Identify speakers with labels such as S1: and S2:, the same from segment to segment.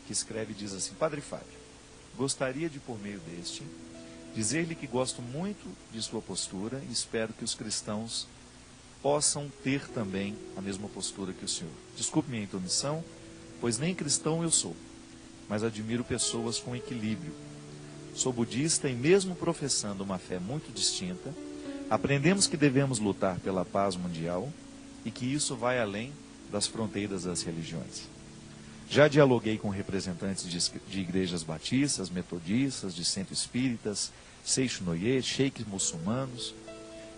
S1: que escreve e diz assim: Padre Fábio, gostaria de, por meio deste, dizer-lhe que gosto muito de sua postura e espero que os cristãos possam ter também a mesma postura que o senhor. Desculpe minha intromissão, pois nem cristão eu sou, mas admiro pessoas com equilíbrio. Sou budista e mesmo professando uma fé muito distinta, aprendemos que devemos lutar pela paz mundial e que isso vai além das fronteiras das religiões. Já dialoguei com representantes de igrejas batistas, metodistas, de centro espíritas, Seixonoye, sheiks muçulmanos,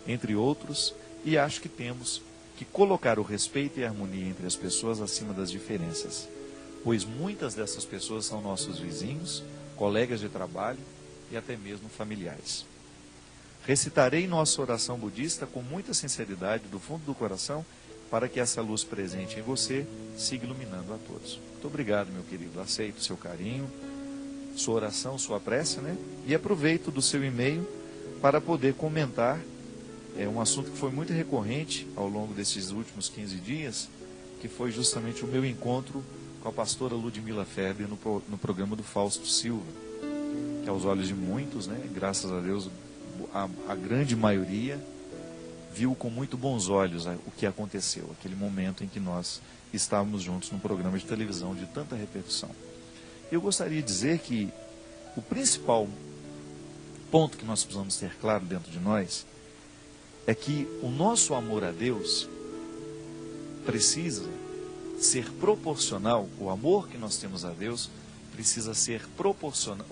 S1: entre outros, e acho que temos que colocar o respeito e a harmonia entre as pessoas acima das diferenças, pois muitas dessas pessoas são nossos vizinhos, colegas de trabalho e até mesmo familiares. Recitarei nossa oração budista com muita sinceridade do fundo do coração, para que essa luz presente em você siga iluminando a todos. Muito obrigado, meu querido. Aceito o seu carinho, sua oração, sua prece, né? E aproveito do seu e-mail para poder comentar um assunto que foi muito recorrente ao longo desses últimos 15 dias, que foi justamente o meu encontro com a pastora Ludmila Ferber no programa do Fausto Silva, que aos olhos de muitos, né, graças a Deus, a grande maioria viu com muito bons olhos o que aconteceu, aquele momento em que nós estávamos juntos num programa de televisão de tanta repercussão. Eu gostaria de dizer que o principal ponto que nós precisamos ter claro dentro de nós é que o nosso amor a Deus precisa ser proporcional, o amor que nós temos a Deus precisa ser proporcional,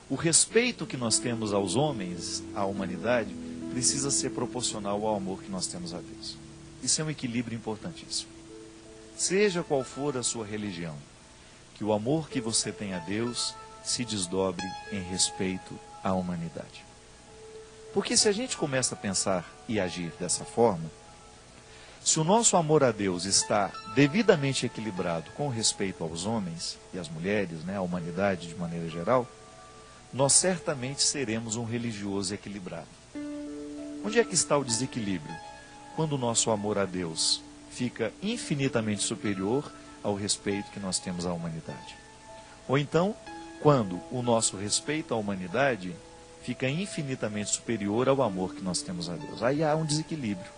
S1: o respeito que nós temos aos homens, à humanidade, precisa ser proporcional ao amor que nós temos a Deus. Isso é um equilíbrio importantíssimo. Seja qual for a sua religião, que o amor que você tem a Deus se desdobre em respeito à humanidade. Porque se a gente começa a pensar e agir dessa forma, se o nosso amor a Deus está devidamente equilibrado com respeito aos homens e às mulheres, né, à humanidade de maneira geral, nós certamente seremos um religioso equilibrado. Onde é que está o desequilíbrio? Quando o nosso amor a Deus fica infinitamente superior ao respeito que nós temos à humanidade. Ou então, quando o nosso respeito à humanidade fica infinitamente superior ao amor que nós temos a Deus. Aí há um desequilíbrio.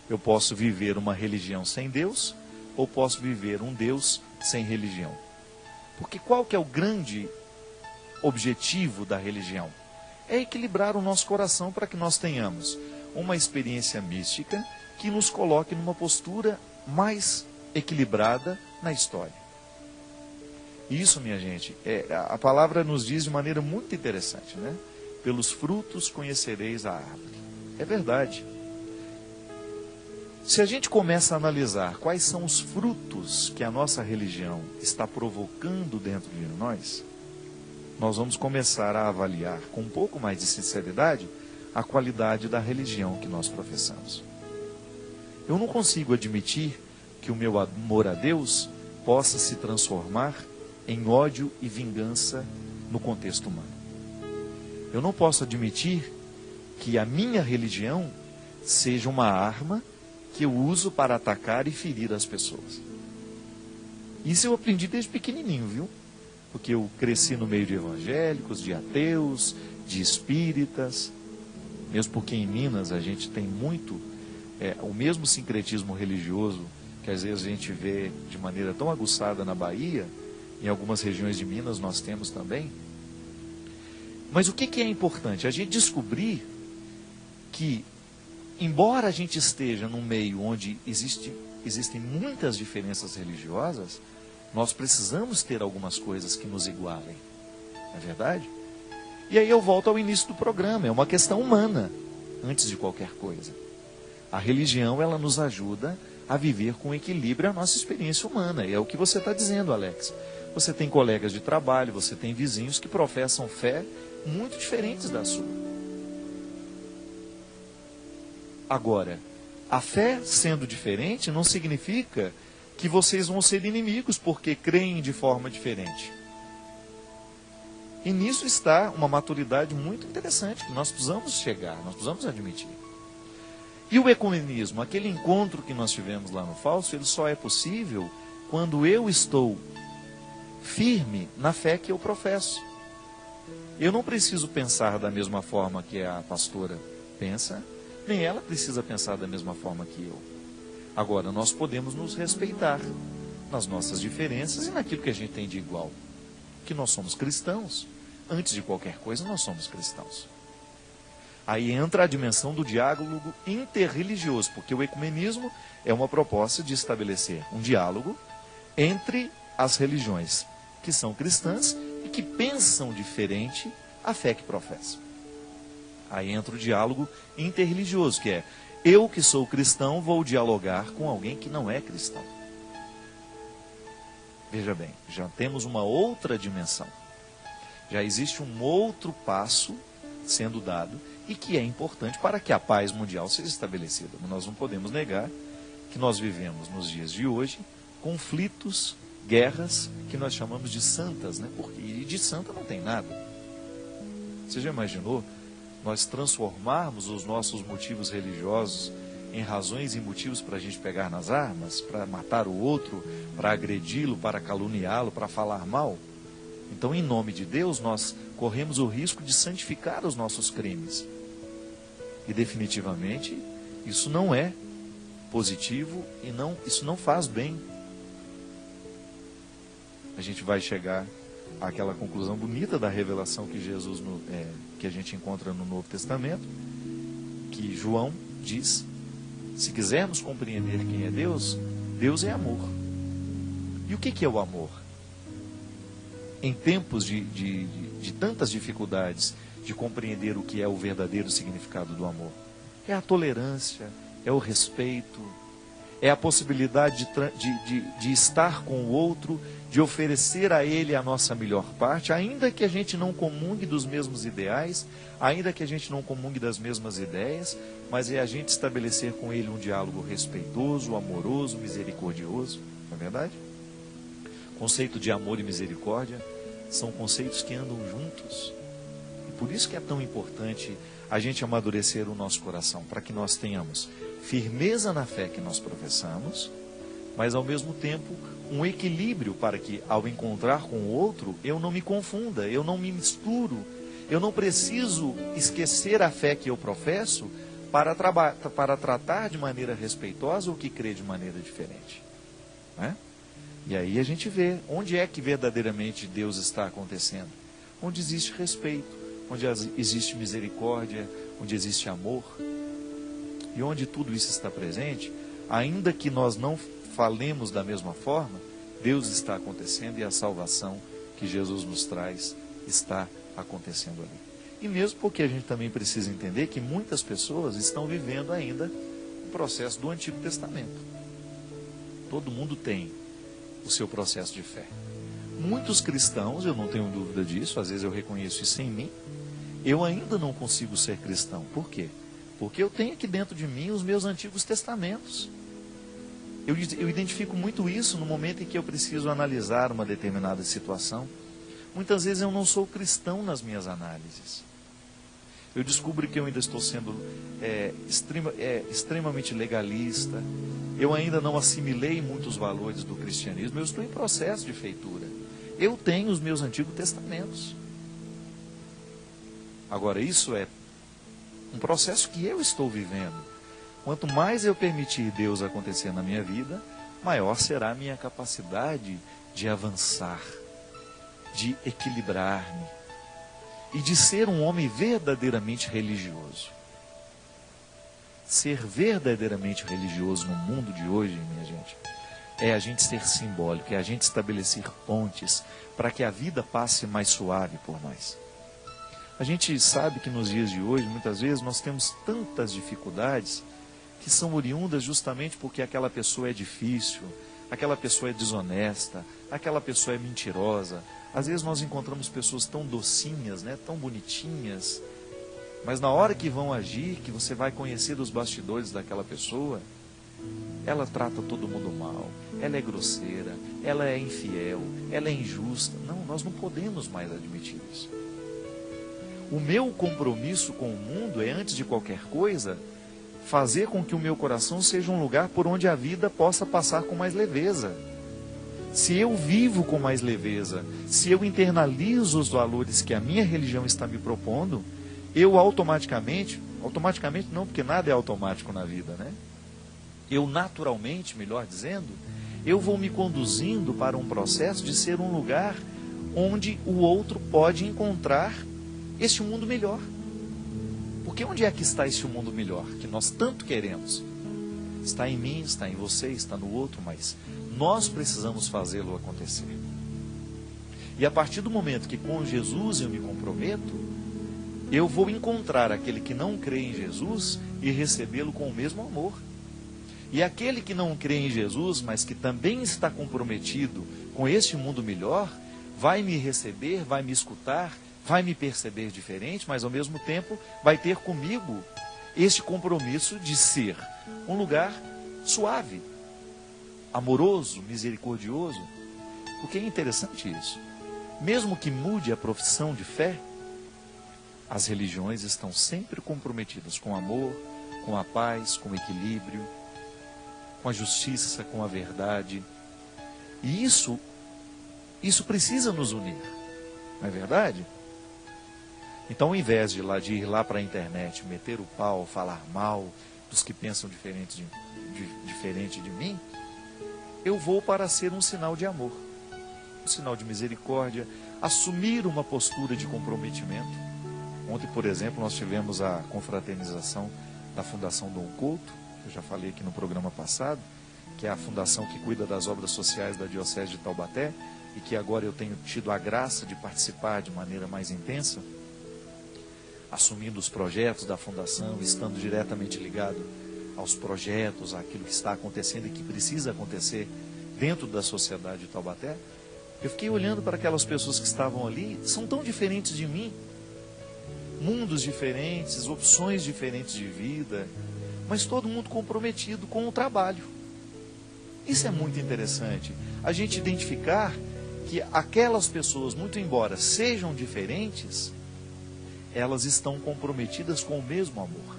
S1: Eu posso viver uma religião sem Deus, ou posso viver um Deus sem religião. Porque qual que é o grande objetivo da religião? É equilibrar o nosso coração para que nós tenhamos uma experiência mística que nos coloque numa postura mais equilibrada na história. Isso, minha gente, a palavra nos diz de maneira muito interessante, né? Pelos frutos conhecereis a árvore. É verdade. Se a gente começa a analisar quais são os frutos que a nossa religião está provocando dentro de nós, nós vamos começar a avaliar com um pouco mais de sinceridade a qualidade da religião que nós professamos. Eu não consigo admitir que o meu amor a Deus possa se transformar em ódio e vingança no contexto humano. Eu não posso admitir que a minha religião seja uma arma que eu uso para atacar e ferir as pessoas. Isso eu aprendi desde pequenininho, viu? Porque eu cresci no meio de evangélicos, de ateus, de espíritas. Mesmo porque em Minas a gente tem muito o mesmo sincretismo religioso que às vezes a gente vê de maneira tão aguçada na Bahia, em algumas regiões de Minas nós temos também. Mas o que é importante? A gente descobrir que, embora a gente esteja num meio onde existem muitas diferenças religiosas, nós precisamos ter algumas coisas que nos igualem. Não é verdade? E aí eu volto ao início do programa, é uma questão humana, antes de qualquer coisa. A religião, ela nos ajuda a viver com equilíbrio a nossa experiência humana. E é o que você está dizendo, Alex. Você tem colegas de trabalho, você tem vizinhos que professam fé muito diferentes da sua. Agora, a fé sendo diferente não significa que vocês vão ser inimigos porque creem de forma diferente. E nisso está uma maturidade muito interessante que nós precisamos chegar, nós precisamos admitir. E o ecumenismo, aquele encontro que nós tivemos lá no Fausto, ele só é possível quando eu estou firme na fé que eu professo. Eu não preciso pensar da mesma forma que a pastora pensa, nem ela precisa pensar da mesma forma que eu. Agora, nós podemos nos respeitar nas nossas diferenças e naquilo que a gente tem de igual. Que nós somos cristãos. Antes de qualquer coisa, nós somos cristãos. Aí entra a dimensão do diálogo interreligioso, porque o ecumenismo é uma proposta de estabelecer um diálogo entre as religiões que são cristãs e que pensam diferente a fé que professam. Aí entra o diálogo interreligioso, que é: eu que sou cristão vou dialogar com alguém que não é cristão. Veja bem, já temos uma outra dimensão. Já existe um outro passo sendo dado e que é importante para que a paz mundial seja estabelecida. Mas nós não podemos negar que nós vivemos nos dias de hoje conflitos, guerras que nós chamamos de santas, né? Porque e de santa não tem nada. Você já imaginou nós transformarmos os nossos motivos religiosos em razões e motivos para a gente pegar nas armas, para matar o outro, para agredi-lo, para caluniá-lo, para falar mal? Então, em nome de Deus, nós corremos o risco de santificar os nossos crimes. E definitivamente, isso não é positivo e isso não faz bem. A gente vai chegar àquela conclusão bonita da revelação que que a gente encontra no Novo Testamento, que João diz: se quisermos compreender quem é Deus, Deus é amor. E o que é o amor? Em tempos de tantas dificuldades de compreender o que é o verdadeiro significado do amor, é a tolerância, é o respeito, é a possibilidade de estar com o outro, de oferecer a ele a nossa melhor parte, ainda que a gente não comungue dos mesmos ideais, ainda que a gente não comungue das mesmas ideias, mas é a gente estabelecer com ele um diálogo respeitoso, amoroso, misericordioso, não é verdade? O conceito de amor e misericórdia são conceitos que andam juntos. E por isso que é tão importante a gente amadurecer o nosso coração, para que nós tenhamos firmeza na fé que nós professamos, mas ao mesmo tempo um equilíbrio para que, ao encontrar com o outro, eu não me confunda, eu não me misturo, eu não preciso esquecer a fé que eu professo para tratar de maneira respeitosa o que crê de maneira diferente, né? E aí a gente vê onde é que verdadeiramente Deus está acontecendo. Onde existe respeito, onde existe misericórdia, onde existe amor. E onde tudo isso está presente, ainda que nós não falemos da mesma forma, Deus está acontecendo e a salvação que Jesus nos traz está acontecendo ali. E mesmo porque a gente também precisa entender que muitas pessoas estão vivendo ainda o processo do Antigo Testamento. Todo mundo tem o seu processo de fé. Muitos cristãos, eu não tenho dúvida disso, às vezes eu reconheço isso em mim, eu ainda não consigo ser cristão. Por quê? Porque eu tenho aqui dentro de mim os meus antigos testamentos. Eu identifico muito isso no momento em que eu preciso analisar uma determinada situação. Muitas vezes eu não sou cristão nas minhas análises. Eu descubro que eu ainda estou sendo extremamente legalista. Eu ainda não assimilei muitos valores do cristianismo. Eu estou em processo de feitura. Eu tenho os meus antigos testamentos. Agora, isso é um processo que eu estou vivendo. Quanto mais eu permitir Deus acontecer na minha vida, maior será a minha capacidade de avançar, de equilibrar-me e de ser um homem verdadeiramente religioso. Ser verdadeiramente religioso no mundo de hoje, minha gente, é a gente ser simbólico, é a gente estabelecer pontes para que a vida passe mais suave por nós. A gente sabe que nos dias de hoje, muitas vezes, nós temos tantas dificuldades que são oriundas justamente porque aquela pessoa é difícil, aquela pessoa é desonesta, aquela pessoa é mentirosa. Às vezes nós encontramos pessoas tão docinhas, né, tão bonitinhas, mas na hora que vão agir, que você vai conhecer os bastidores daquela pessoa, ela trata todo mundo mal, ela é grosseira, ela é infiel, ela é injusta. Não, nós não podemos mais admitir isso. O meu compromisso com o mundo é, antes de qualquer coisa, fazer com que o meu coração seja um lugar por onde a vida possa passar com mais leveza. se eu vivo com mais leveza, se eu internalizo os valores que a minha religião está me propondo, eu automaticamente não, porque nada é automático na vida, né? Eu naturalmente, melhor dizendo, eu vou me conduzindo para um processo de ser um lugar onde o outro pode encontrar este mundo melhor. Porque onde é que está este mundo melhor, que nós tanto queremos? Está em mim, está em você, está no outro, mas nós precisamos fazê-lo acontecer. E a partir do momento que com Jesus eu me comprometo, eu vou encontrar aquele que não crê em Jesus e recebê-lo com o mesmo amor. E aquele que não crê em Jesus, mas que também está comprometido com este mundo melhor, vai me receber, vai me escutar, vai me perceber diferente, mas ao mesmo tempo vai ter comigo este compromisso de ser um lugar suave, amoroso, misericordioso. Porque é interessante isso. Mesmo que mude a profissão de fé, as religiões estão sempre comprometidas com o amor, com a paz, com o equilíbrio, com a justiça, com a verdade. E isso precisa nos unir, não é verdade? Então, ao invés de ir lá para a internet, meter o pau, falar mal dos que pensam diferente de mim, eu vou para ser um sinal de amor, um sinal de misericórdia, assumir uma postura de comprometimento. Ontem, por exemplo, nós tivemos a confraternização da Fundação Dom Couto, que eu já falei aqui no programa passado, que é a fundação que cuida das obras sociais da Diocese de Taubaté, e que agora eu tenho tido a graça de participar de maneira mais intensa, assumindo os projetos da fundação, estando diretamente ligado aos projetos, àquilo que está acontecendo e que precisa acontecer dentro da sociedade de Taubaté. Eu fiquei olhando para aquelas pessoas que estavam ali, são tão diferentes de mim, mundos diferentes, opções diferentes de vida, mas todo mundo comprometido com o trabalho. Isso é muito interessante, a gente identificar que aquelas pessoas, muito embora sejam diferentes, elas estão comprometidas com o mesmo amor.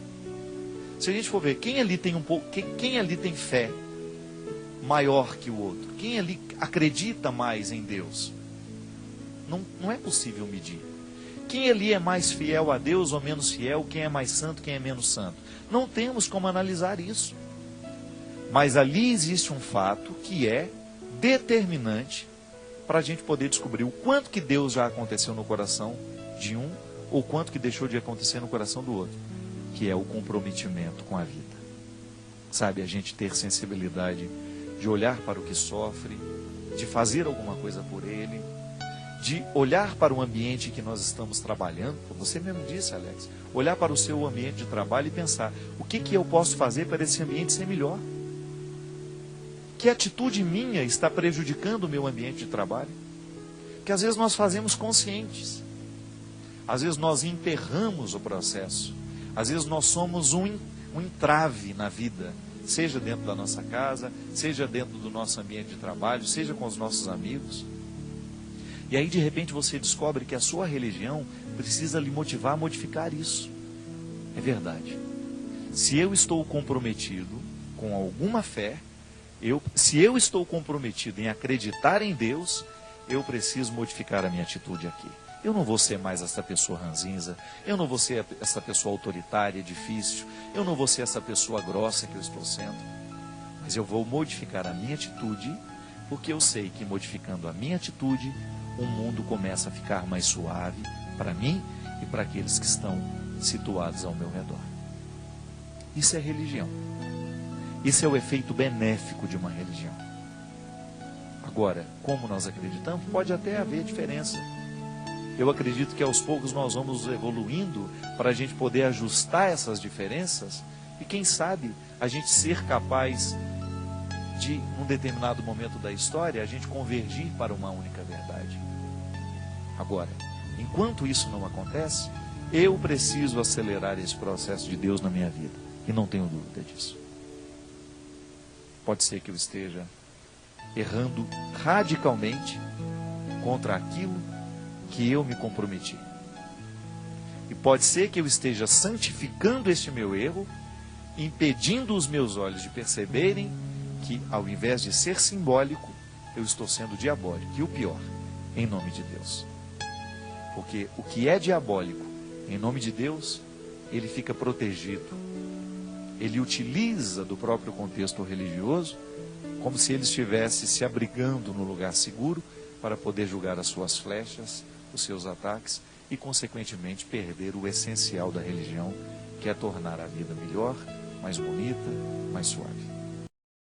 S1: Se a gente for ver, quem ali tem fé maior que o outro, quem ali acredita mais em Deus, não é possível medir. Quem ali é mais fiel a Deus ou menos fiel, quem é mais santo, quem é menos santo, não temos como analisar isso. Mas ali existe um fato que é determinante para a gente poder descobrir o quanto que Deus já aconteceu no coração de um, ou quanto que deixou de acontecer no coração do outro, que é o comprometimento com a vida. Sabe, a gente ter sensibilidade de olhar para o que sofre, de fazer alguma coisa por ele, de olhar para o ambiente que nós estamos trabalhando. Você mesmo disse, Alex, olhar para o seu ambiente de trabalho e pensar, o que eu posso fazer para esse ambiente ser melhor? Que atitude minha está prejudicando o meu ambiente de trabalho? Que às vezes nós fazemos conscientes. Às vezes nós emperramos o processo. Às vezes nós somos um entrave na vida, seja dentro da nossa casa, seja dentro do nosso ambiente de trabalho, seja com os nossos amigos. E aí de repente você descobre que a sua religião precisa lhe motivar a modificar isso. É verdade. Se eu estou comprometido com alguma fé, se eu estou comprometido em acreditar em Deus, eu preciso modificar a minha atitude aqui. Eu não vou ser mais essa pessoa ranzinza, eu não vou ser essa pessoa autoritária, difícil, eu não vou ser essa pessoa grossa que eu estou sendo, mas eu vou modificar a minha atitude, porque eu sei que modificando a minha atitude, o mundo começa a ficar mais suave para mim e para aqueles que estão situados ao meu redor. Isso é religião. Isso é o efeito benéfico de uma religião. Agora, como nós acreditamos, pode até haver diferença. Eu acredito que aos poucos nós vamos evoluindo para a gente poder ajustar essas diferenças e quem sabe a gente ser capaz de, num determinado momento da história, a gente convergir para uma única verdade. Agora, enquanto isso não acontece, eu preciso acelerar esse processo de Deus na minha vida e não tenho dúvida disso. Pode ser que eu esteja errando radicalmente contra aquilo que eu me comprometi. E pode ser que eu esteja santificando este meu erro, impedindo os meus olhos de perceberem que, ao invés de ser simbólico, eu estou sendo diabólico. E o pior, em nome de Deus. Porque o que é diabólico, em nome de Deus, ele fica protegido. Ele utiliza do próprio contexto religioso, como se ele estivesse se abrigando no lugar seguro, para poder julgar as suas flechas, os seus ataques, e consequentemente perder o essencial da religião, que é tornar a vida melhor, mais bonita, mais suave.